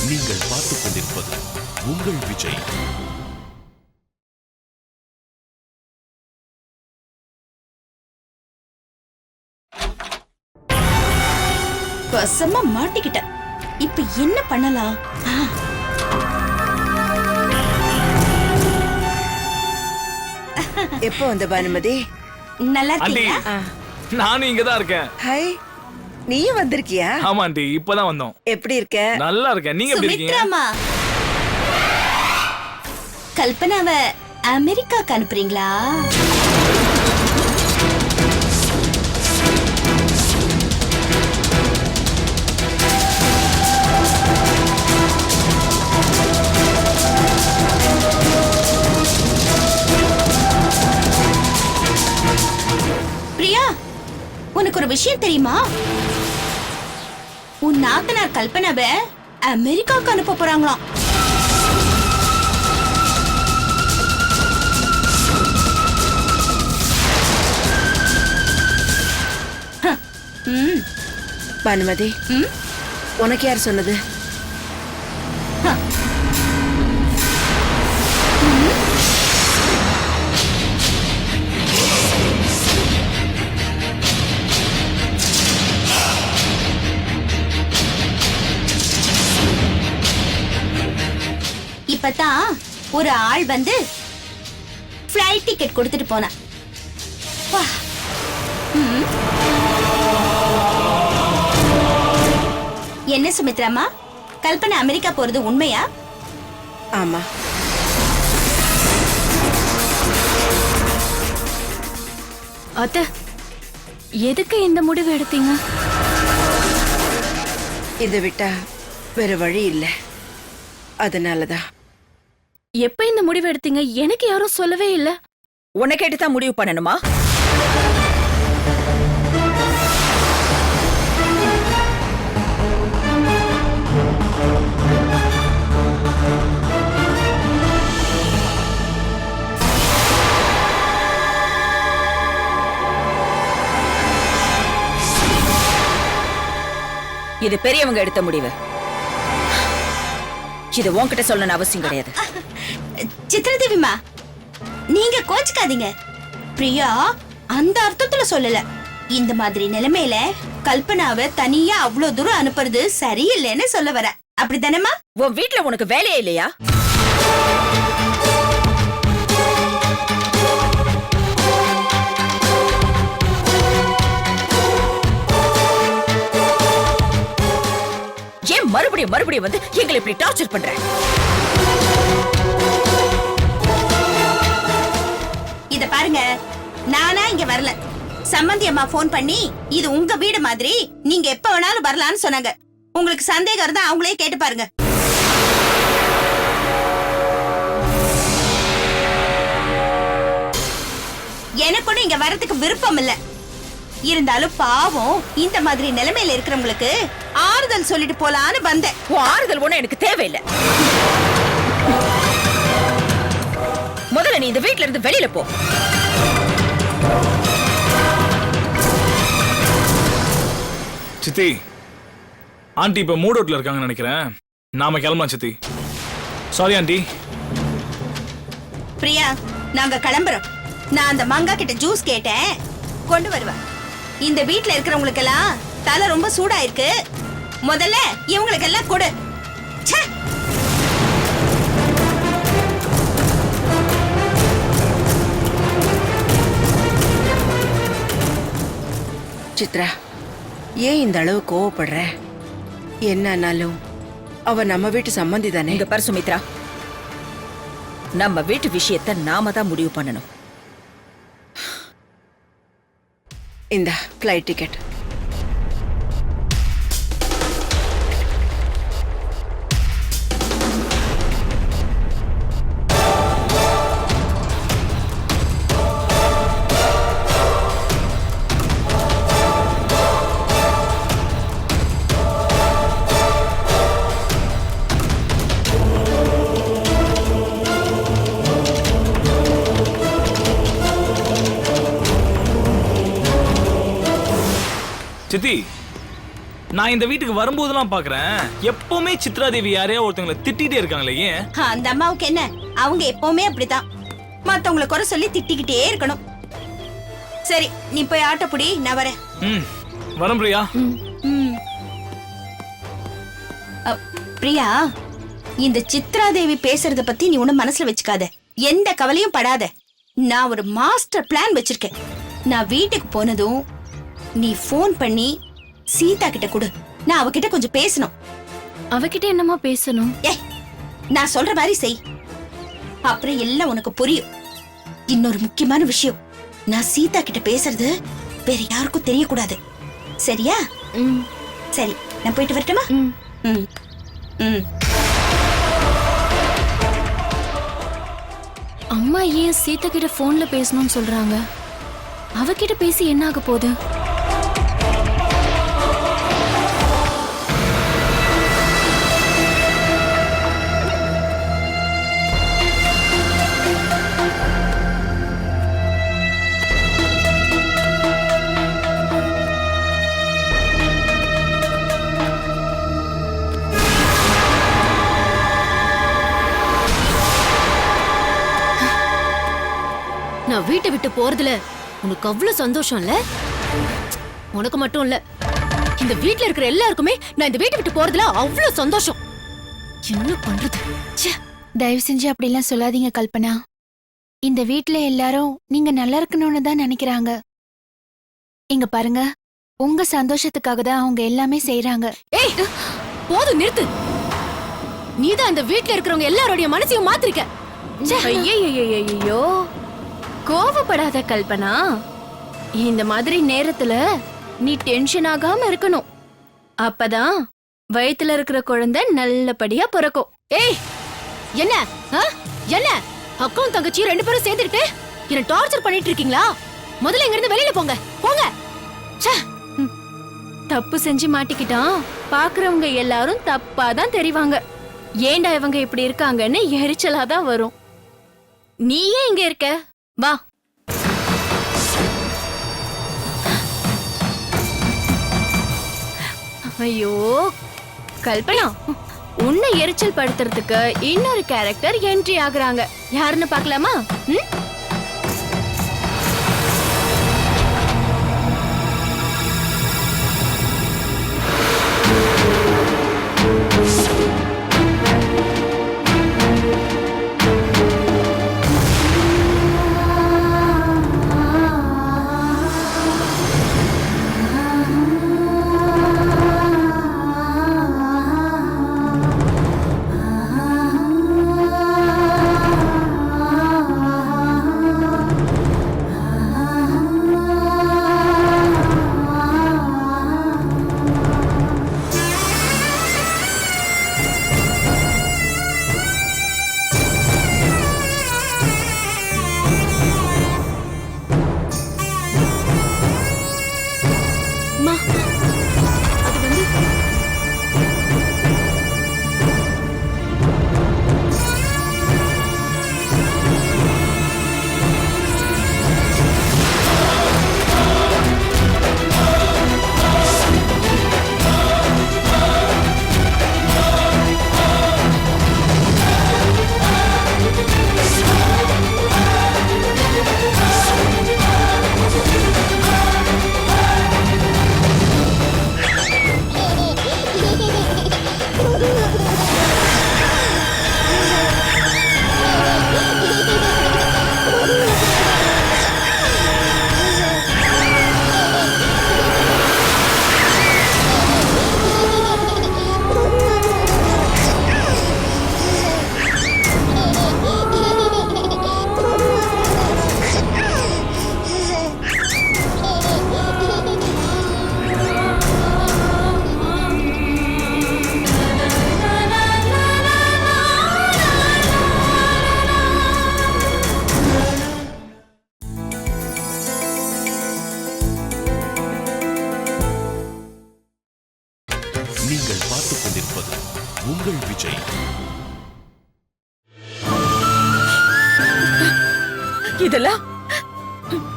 நீங்கள் பார்த்துக் கொண்டிருப்பது உங்கள் விஜய். வசமா மாட்டிக்கிட்ட. இப்ப என்ன பண்ணலாம்? எப்போ வந்த பானுமதி? நல்லா இருக்கீங்களா? நானும் இங்கதான் இருக்கேன். ஹாய், நீயும் வந்திருக்கியா? ஆமா ஆண்டி, இப்பதான் வந்தோம். எப்படி இருக்க? நல்லா இருக்கேன். நீங்க எப்படி இருக்கீங்க? சுமித்ராமா, கல்பனாவை அமெரிக்காக்கு அனுப்புறீங்களா? பிரியா, உனக்கு ஒரு விஷயம் தெரியுமா? உன் நாத்தனார் கல்பனாவை அமெரிக்காவுக்கு அனுப்ப போறாங்களாம். பானுமதி, உனக்கு யார் சொன்னது? இப்பதான் ஒரு ஆள் வந்து ஃப்ளைட் டிக்கெட் கொடுத்துட்டு போனா. என்ன சுமித்ராமா, கல்பனா அமெரிக்கா போறது உண்மையா? ஆமா. அத்த, எதுக்கு இந்த முடிவு எடுத்தீங்க? இதை விட்டா வேற வழி இல்லை, அதனாலதான். எப்ப இந்த முடிவு எடுத்தீங்க? எனக்கு யாரும் சொல்லவே இல்ல. உனக்கு கேட்டுதான் முடிவு பண்ணணுமா? இது பெரியவங்க எடுத்த முடிவு. இது உன்கிட்ட சொல்லணும் அவசியம் கிடையாது. சித்ரதேவிமா, நீங்க கோச்சுக்காதீங்க. பிரியா அந்த அர்த்தத்துல சொல்லல. இந்த மாதிரி நிலைமையில கல்பனாவை தனியா அவ்வளவு தூரம் அனுப்புறது சரியில்லைன்னு சொல்ல வர. அப்படித்தானேமா? உன் வீட்டுல உனக்கு வேலையே இல்லையா? ஏன் மறுபடியும் மறுபடியும் வந்து எங்களை இப்படி டார்ச்சர் பண்ற? இத பாருங்க, நானா இங்க வரல. சம்பந்தி அம்மா போன் பண்ணி இது உங்க வீடு மாதிரி நீங்க எப்ப வேணாலும் வரலாம்னு சொன்னாங்க. உங்களுக்கு சந்தேகம் இருந்தா அவங்களே கேட்டு பாருங்க. எனக்கு ஒண்ணு இங்க வரதுக்கு விருப்பம் இல்ல. இருந்தாலும் பாவம் இந்த மாதிரி நிலைமையில இருக்கிறவங்களுக்கு ஆறுதல் சொல்லிட்டு போலான்னு வந்தேன். உன் ஆறுதல் ஒண்ணு எனக்கு தேவையில்லை. முதல்ல நீ இந்த வீட்ல இருந்து வெளியில போ. சித்தி, ஆண்டி இப்ப மூட் அவுட்ல இருக்காங்கன்னு நினைக்கிறேன். நாம கிளம்பலாம் சித்தி. Sorry aunty. பிரியா, நாங்க கிளம்புறோம். நான் அந்த மங்கா கிட்ட ஜூஸ் கேட்டேன், கொண்டு வருவேன். இந்த வீட்ல இருக்கிறவங்களுக்கு எல்லாம் தலை ரொம்ப சூடா இருக்கு. முதல்ல இவங்களுக்கு எல்லாம் கொடு. ச்சே. சித்ரா, ஏன் இந்த அளவு கோவப்படுற? என்னானாலும் அவ நம்ம வீட்டு சம்பந்தி தானே. இங்க பாரு சுமித்ரா, நம்ம வீட்டு விஷயத்தை நாம தான் முடிவு பண்ணணும். இந்த ஃப்ளைட் டிக்கெட். சித்தி, நான் இந்த வீட்டுக்கு வரும்போதெல்லாம் பாக்குறேன் எப்பவுமே சித்ரா தேவி யாரையா ஒருத்தங்களை திட்டிட்டே இருக்காங்களே ஏன்? அந்த அம்மாவுக்கு என்ன, அவங்க எப்பவுமே அப்படிதான், மத்தவங்களை குறை சொல்லி திட்டிக்கிட்டே இருக்கணும். சரி, நீ போய் ஆட்ட புடி, நான் வரேன். வரேன் பிரியா. பிரியா, இந்த சித்ரா தேவி பேசுறத பத்தி நீ ஒண்ணும் மனசுல வச்சுக்காத, எந்த கவலையும் படாத. நான் ஒரு மாஸ்டர் பிளான் வச்சிருக்கேன். நான் வீட்டுக்கு போனதும் நீ ஃபோன் பண்ணி சீதா கிட்ட கொடு, நான் அவகிட்ட கொஞ்சம் பேசணும். அவகிட்ட என்னமா பேசணும்? ஏய், நான் சொல்ற மாதிரி செய், அப்புறம் எல்லாம் உனக்கு புரியும். இன்னொரு முக்கியமான விஷயம், நான் சீதா கிட்ட பேசுறது வேற யாருக்கும் தெரியக்கூடாது, சரியா? சரி, நான் போயிட்டு வரட்டுமா? ம் ம். அம்மா ஏன் சீதா கிட்ட போன்ல பேசணும்னு சொல்றாங்க? அவகிட்ட பேசி என்ன ஆக போகுது? நான் வீட்டை விட்டு போறதுல உனக்கு அவ்வளவு சந்தோஷம் இல்ல? உனக்கு மட்டும் இல்ல, இந்த வீட்ல இருக்கிற எல்லாருக்குமே நான் இந்த வீட்டை விட்டு போறதுல அவ்வளவு சந்தோஷம். என்ன பண்றது? தயவு செஞ்சு அப்படிலாம் சொல்லாதீங்க கல்பனா. இந்த வீட்ல எல்லாரும் நீங்க நல்லா இருக்கணும்னு தான் நினைக்கிறாங்க. இங்க பாருங்க, உங்க சந்தோஷத்துக்காக தான் அவங்க எல்லாமே செய்யறாங்க. ஏய், போதும் நிறுத்து. நீதான் இந்த வீட்ல இருக்கிறவங்க எல்லாரோட மனசையும் மாத்திருக்க. ஐயோ, கோவப்படாத கல்பனா. இந்த மாதிரி நேரத்துல நீ டென்ஷன் ஆகாம இருக்கணும். அப்பதான் வயித்துல இருக்கிற குழந்தை நல்லபடியா பிறக்கும். ஏய், என்ன என்ன அக்காவும் தங்கச்சியும் ரெண்டு பேரும் சேர்ந்துட்டு என்ன டார்ச்சர் பண்ணிட்டு இருக்கீங்களா? முதல்ல இங்க இருந்து வெளியில போங்க, போங்க. தப்பு செஞ்சு மாட்டிக்கிட்டான், பாக்குறவங்க எல்லாரும் தப்பாதான் தெரிவாங்க. ஏண்டா இவங்க இப்படி இருக்காங்கன்னு எரிச்சலாதான் வரும். நீ ஏன் இங்க இருக்க? வா. ஐயோ கல்பனா, உன்னை எரிச்சல் படுத்துறதுக்கு இன்னொரு கேரக்டர் என்ட்ரி ஆகுறாங்க. யாருன்னு பார்க்கலாமா? நீங்கள் பார்த்துக் கொண்டிருப்பது உங்கள் விஜய். இதெல்லாம்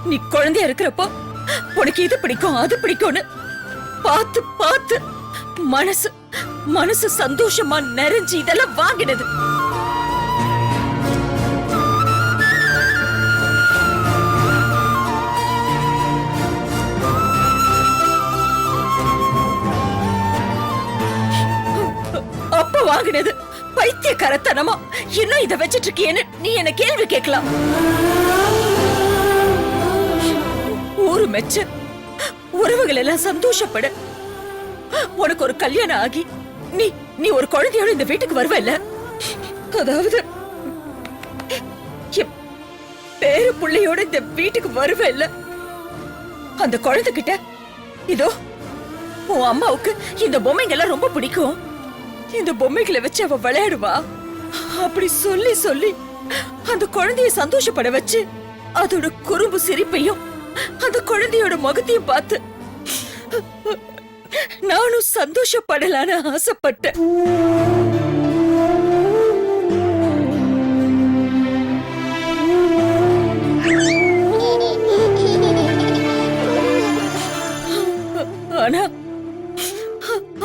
நீ குழந்தையா இருக்கிறப்போ உனக்கு இது பிடிக்கும் அது பிடிக்கும்னு பார்த்து பார்த்து மனசு மனசு சந்தோஷமா நிறைஞ்சு இதெல்லாம் வாங்கினது. அப்ப வாங்கினது பைத்தியக்காரத்தனமா இன்னும் இத வச்சிட்டு இருக்கியேன்னு நீ என்ன கேள்வி கேட்கலாம். ஊரு மெச்ச உறவுகள் எல்லாம் சந்தோஷப்பட உனக்கு ஒரு கல்யாணம் ஆகி நீ நீ ஒரு குழந்தையோட இந்த வீட்டுக்கு வருவல்ல, அதாவது பேரு பிள்ளையோட இந்த வீட்டுக்கு வருவல்ல, அந்த குழந்தை கிட்ட இதோ உன் அம்மாவுக்கு இந்த பொம்மைங்க எல்லாம் ரொம்ப பிடிக்கும், இந்த பொம்மைகளை வச்சு அவ விளையாடுவா அப்படி சொல்லி சொல்லி அந்த குழந்தைய சந்தோஷப்பட வச்சு அதோட குறும்பு சிரிப்பையும் அந்த குழந்தையோட முகத்தையும் பார்த்து நானும் சந்தோஷப்படலான்னு ஆசைப்பட்டேன். ஆனா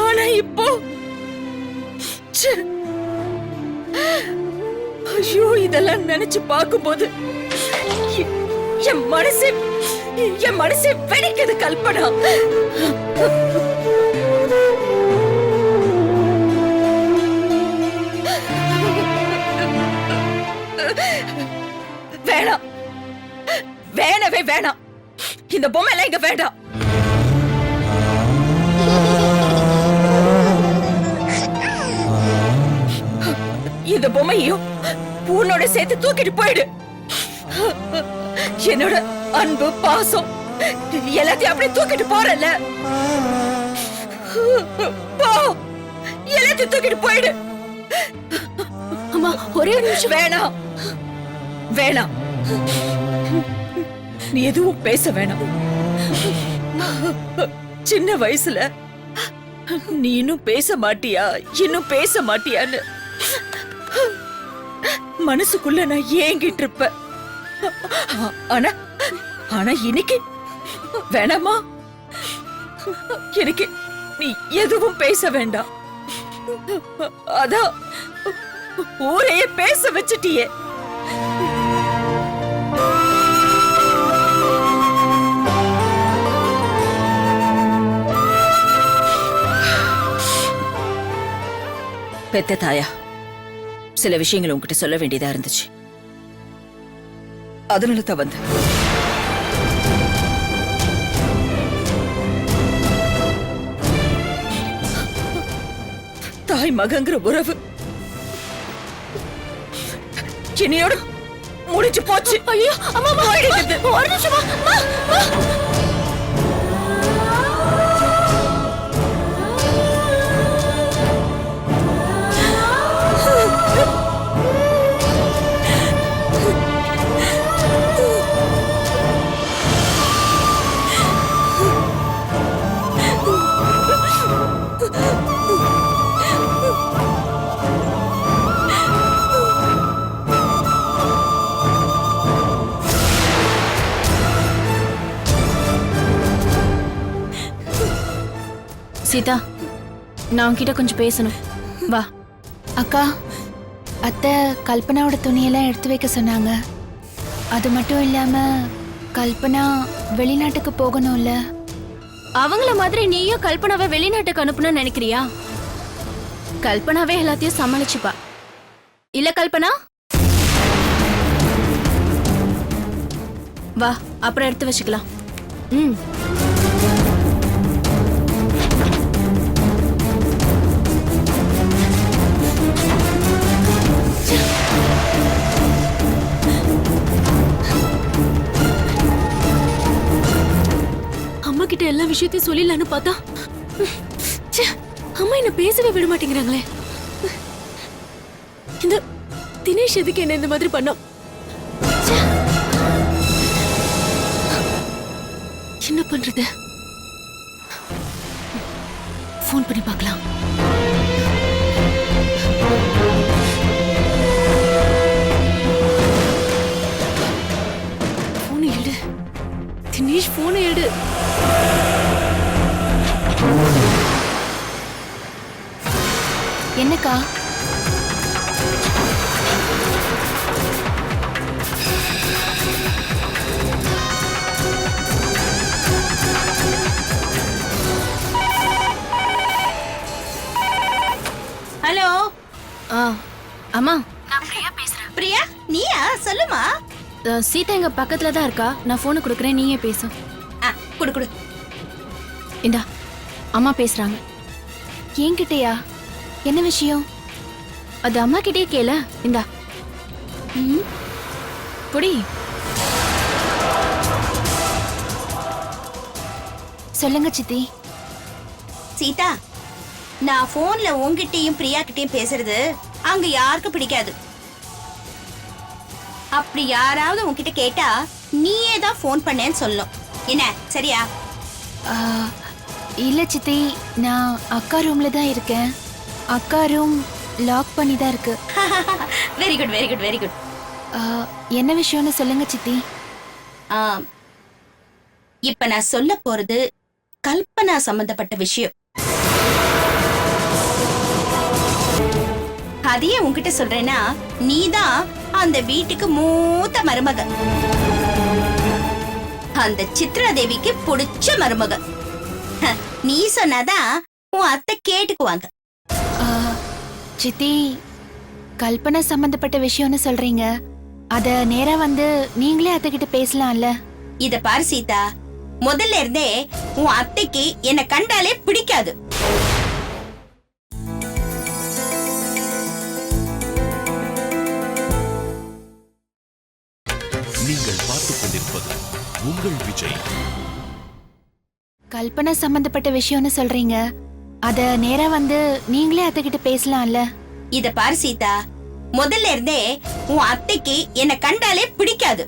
ஆனா இப்போ ஐயோ இதெல்லாம் நினைச்சு பார்க்கும்போது என் மனசே வெடிக்குது கல்பனா. வேணாம், வேணவே வேணாம், இந்த பொம்மை எல்லாம் இங்க வேண்டாம். இந்த பொம்மையும் உன்னோட சேர்த்து தூக்கிட்டு போயிடு. என்னோட அன்பு பாசம் எல்லாத்தையும் அப்படியே தூக்கிட்டு போறல, போ, எல்லாத்தையும் தூக்கிட்டு போயிடு. அம்மா ஒரே நிமிஷம். வேணாம் வேணாம், நீ எதுவும் பேச வேணாம். சின்ன வயசுல நீ இன்னும் பேச மாட்டியா இன்னும் பேச மாட்டியான்னு மனசுக்குள்ள நான் ஏங்கிட்டு இருப்பேன். ஆனா ஆனா இன்னைக்கு வேணாமா, எனக்கு நீ எதுவும் பேச வேண்டாம். அதான் ஊரையே பேச வச்சிட்டியே. பெத்த தாயா, சில விஷயங்கள் உங்ககிட்ட சொல்ல வேண்டியதா இருந்துச்சு, அதனால தான் வந்த. தாய் மகங்கிற உறவு என்னையோட முடிச்சு போச்சு. ஐயோ அம்மா போயிடுது. ஒரு நிமிஷமா. சீதா, நான் உன்கிட்ட கொஞ்சம் பேசணும், வா. அக்கா, அத்தை கல்பனாவோட துணியெல்லாம் எடுத்து வைக்க சொன்னாங்க. அது மட்டும் இல்லாம கல்பனா வெளிநாட்டுக்கு போகணும்ல. அவங்கள மாதிரி நீயும் கல்பனாவை வெளிநாட்டுக்கு அனுப்பணும்னு நினைக்கிறியா? கல்பனாவே எல்லாத்தையும் சமாளிச்சுப்பா. இல்ல கல்பனா, வா, அப்புறம் எடுத்து வச்சுக்கலாம். ம். அம்மா கிட்ட எல்லா விஷயத்தையும் சொல்லிடலான்னு பார்த்தா அம்மா என்ன பேசவே விட மாட்டேங்கிறாங்களே. இந்த தினேஷ் எதுக்கு என்ன இந்த மாதிரி பண்ணோம்? என்ன பண்றது? ஃபோன் பண்ணி பார்க்கலாம். போன் எடு தினேஷ், போன் எடு. சொல்லுங்கக்கா. ஹலோ ஆ, அம்மா பிரியா, நீயா? சொல்லுமா. சீதா எங்க பக்கத்துல தான் இருக்கா. நான் போனை கொடுக்குறேன், நீயே பேசு. குடு குடு. இந்தா, அம்மா பேசுறாங்க. என்கிட்டயா? என்ன விஷயம்? அது அம்மா கிட்டே கேள. இந்தா புடி. சொல்லுங்க சித்தி. சீதா, நான் போன்ல உன்கிட்டயும் பிரியா கிட்டயும் பேசுறது அங்க யாருக்கும் பிடிக்காது. அப்படி யாராவது உன்கிட்ட கேட்டா நீயே தான் போன் பண்ணேன்னு சொல்லணும். என்ன, சரியா? ஆ, இல்ல சித்தி, நான் அக்கா ரூம்ல தான் இருக்கேன். அக்கா ரூம் லாக் பண்ணி தான் இருக்கு. Very good, very good, very good. ஆ, என்ன விஷயம்னு சொல்லுங்க சித்தி. இப்ப நான் சொல்ல போறது கல்பனா சம்பந்தப்பட்ட விஷயம். அதையே உன்கிட்ட சொல்றேன்னா, நீதான் அந்த வீட்டுக்கு மூத்த மருமக, அந்த சித்ரா தேவிக்கு பிடிச்ச மருமக. நீ சொன்னாதான் உன் அத்தை கேட்டுக்குவாங்க. ஆ, சித்தி, கல்பனா சம்பந்தப்பட்ட விஷயம்னு சொல்றீங்க. அத நேரா வந்து நீங்களே அத்தைகிட்ட பேசலாம்ல. இத பாரு சீதா, முதல்ல இருந்தே உன் அத்தைக்கு என்ன கண்டாலே பிடிக்காது. நீங்கள் பார்த்துக் கொண்டிருப்பது உங்கள் விஜய். கல்பனா சம்பந்தப்பட்ட விஷயம்னு சொல்றீங்க. அத நேரா வந்து நீங்களே அத்தைகிட்ட பேசலாம்ல. இத பாரு சீதா, முதல்ல இருந்தே உன் அத்தைக்கு என்ன கண்டாலே பிடிக்காது.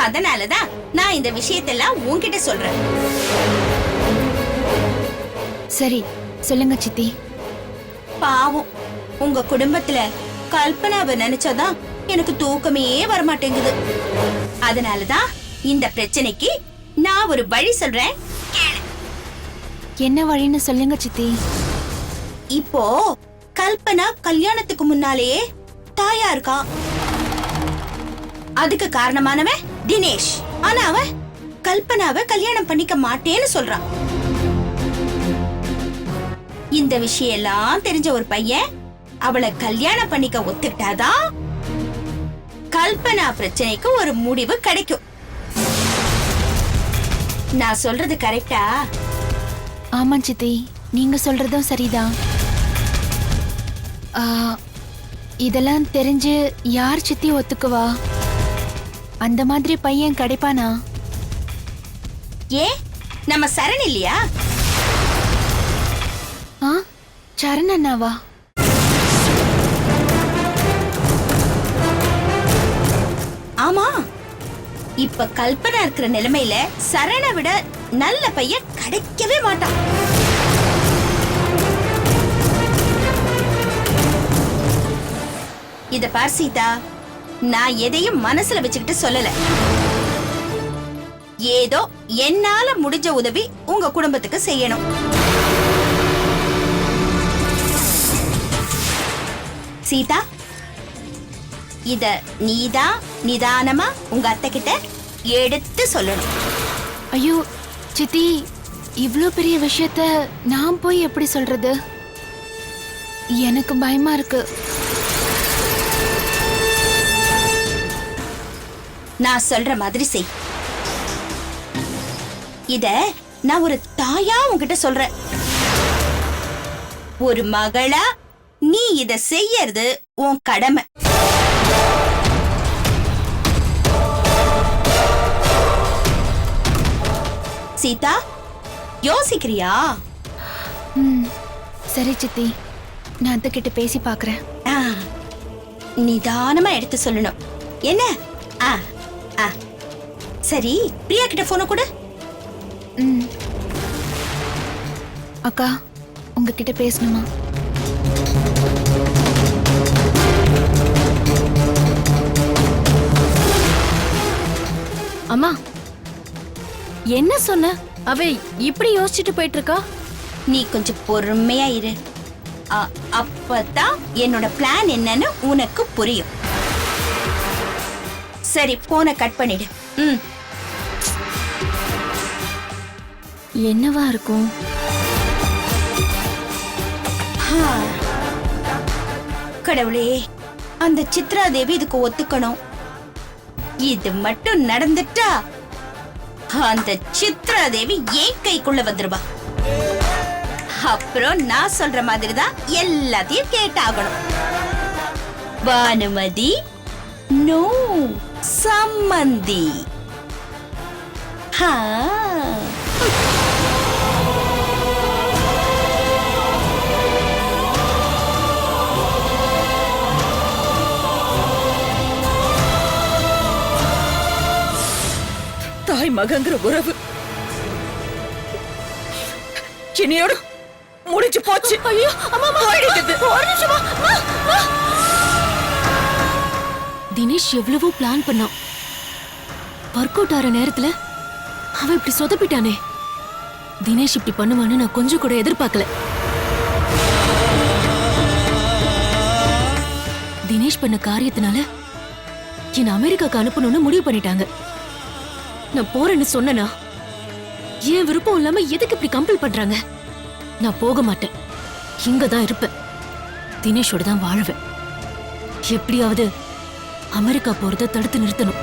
அதனாலதான் நான் இந்த விஷயத்தெல்லாம் உன்கிட்ட சொல்றேன். சரி, சொல்லுங்க சித்தி. பாவம், உங்க குடும்பத்துல கல்பனாவை நினைச்சாதான் எனக்கு தூக்கமே வரமாட்டேங்குது. அதனாலதான் இந்த பிரச்சனைக்கு நான் ஒரு வழி சொல்றேன், கேளு. என்ன வழின்னு சொல்லுங்க சித்தி. இப்போ கல்பனா கல்யாணத்துக்கு முன்னாலேயே தாயா இருக்கா. அதுக்கு காரணமானவன் தினேஷ். ஆனா அவன் கல்பனாவை கல்யாணம் பண்ணிக்க மாட்டேன்னு சொல்றான். இந்த விஷயம் எல்லாம் தெரிஞ்ச ஒரு பையன் அவளை கல்யாணம் பண்ணிக்க ஒத்துக்கிட்டாதான் கல்பனா பிரச்சனைக்கு ஒரு முடிவு கிடைக்கும். நான் சொல்றது கரெக்டா? ஆமா சித்தி, நீங்க சொல்றதும் சரிதான். ஆ, இதெல்லாம் தெரிஞ்சு யார் சித்தி ஒத்துக்குவா? அந்த மாதிரி பையன் கிடைப்பானா? ஏன், நம்ம சரண் இல்லையா? ஆ, சரண் அண்ணாவா? ஆமா, இப்ப கல்பனா இருக்கிற நிலைமையில சரணை விட நல்ல பையன் கிடைக்கவே மாட்டான். இத பார் சீதா, நான் எதையும் மனசுல வச்சுக்கிட்டு சொல்லல. ஏதோ என்னால முடிஞ்ச உதவி உங்க குடும்பத்துக்கு செய்யணும். சீதா, இத நீதான் நிதானமா உங்க அத்தை கிட்ட எடுத்து சொல்லணும். ஐயோ சித்தி, இவ்ளோ பெரிய விஷயத்த நான் போய் எப்படி சொல்றது? எனக்கு பயமா இருக்கு. நான் சொல்ற மாதிரி செய். இத நான் ஒரு தாயா உன்கிட்ட சொல்றேன். ஒரு மகளா நீ இத செய்யறது உன் கடமை. சீதா, யோசிக்கிறியா? ம், சரி சித்தி, நான் அத்தை கிட்ட பேசி பார்க்கறேன். நிதானமா எடுத்து சொல்லணும். என்ன? ஆ ஆ சரி, பிரியா கிட்ட போன கொடு. ம். அக்கா, உங்ககிட்ட பேசணுமா? அம்மா, என்ன சொன்ன? அவ இப்படி யோசிச்சுட்டு போயிட்டு இருக்கா. நீ கொஞ்சம் பொறுமையா இரு. அப்பதான் என்னோட பிளான் என்னன்னு உனக்கு புரியும். சரி, போனை கட் பண்ணிடு. ம். என்னவா இருக்கும்? கடவுளே, அந்த சித்ரா தேவி இதுக்கு ஒத்துக்கணும். இது மட்டும் நடந்துட்டா அந்த சித்ரா தேவி ஏன் கைக்குள்ள வந்துருவா. அப்புறம் நான் சொல்ற மாதிரி தான் எல்லாத்தையும் கேட்டாகணும். பானுமதி நோ சம்மந்தி. தாய் மகங்கிற உறவு இனியோடு முடிஞ்சு போச்சு. ஐயோ அம்மா, போயிடுது. ஒரு நிமிஷமா. தினேஷ் எவ்வளவோ பிளான் பண்ணான். ஒர்க் அவுட் ஆற நேரத்துல அவன் இப்படி சொதப்பிட்டானே. தினேஷ் இப்படி பண்ணுவான்னு நான் கொஞ்சம் கூட எதிர்பார்க்கல. தினேஷ் பண்ண காரியத்தினால என்ன அமெரிக்காக்கு அனுப்பணும்னு முடிவு பண்ணிட்டாங்க. நான் போறேன்னு சொன்னனா என் விருப்பம் இல்லாம எதுக்கு இப்படி கம்பல் பண்றாங்க? நான் போக மாட்டேன், இங்கதான் இருப்பேன். தினேஷோட தான் வாழ்வேன். எப்படியாவது அமெரிக்கா போறத தடுத்து நிறுத்தணும்.